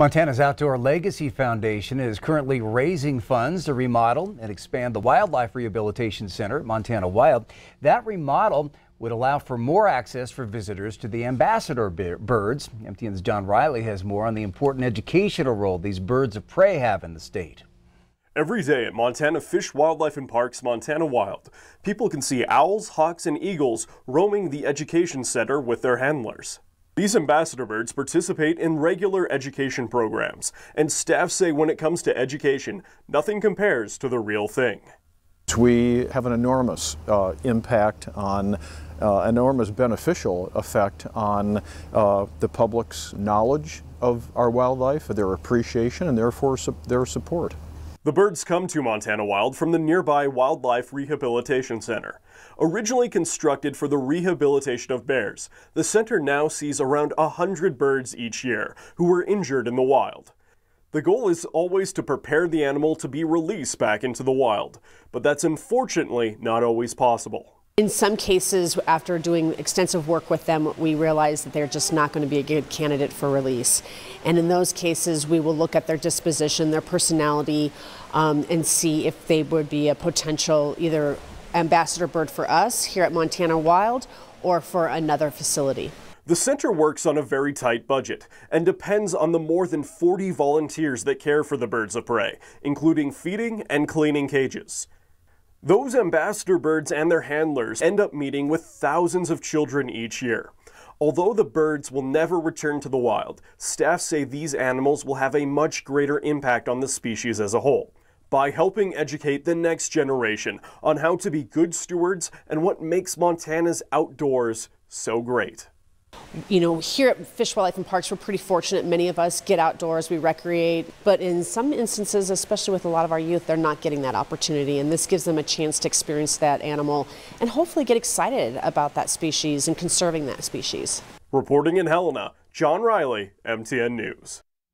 Montana's Outdoor Legacy Foundation is currently raising funds to remodel and expand the Wildlife Rehabilitation Center at Montana Wild. That remodel would allow for more access for visitors to the ambassador birds. MTN's John Riley has more on the important educational role these birds of prey have in the state. Every day at Montana Fish, Wildlife and Parks Montana Wild, people can see owls, hawks, and eagles roaming the education center with their handlers. These ambassador birds participate in regular education programs, and staff say when it comes to education, nothing compares to the real thing. We have an enormous impact on, enormous beneficial effect on the public's knowledge of our wildlife, their appreciation, and therefore their support. The birds come to Montana Wild from the nearby Wildlife Rehabilitation Center. Originally constructed for the rehabilitation of bears, the center now sees around 100 birds each year who were injured in the wild. The goal is always to prepare the animal to be released back into the wild, but that's unfortunately not always possible. In some cases, after doing extensive work with them, we realize that they're just not going to be a good candidate for release. And in those cases, we will look at their disposition, their personality, and see if they would be a potential either ambassador bird for us here at Montana Wild or for another facility. The center works on a very tight budget and depends on the more than 40 volunteers that care for the birds of prey, including feeding and cleaning cages. Those ambassador birds and their handlers end up meeting with thousands of children each year. Although the birds will never return to the wild, staff say these animals will have a much greater impact on the species as a whole, by helping educate the next generation on how to be good stewards and what makes Montana's outdoors so great. You know, here at Fish, Wildlife and Parks, we're pretty fortunate. Many of us get outdoors, we recreate, but in some instances, especially with a lot of our youth, they're not getting that opportunity, and this gives them a chance to experience that animal and hopefully get excited about that species and conserving that species. Reporting in Helena, John Riley, MTN News.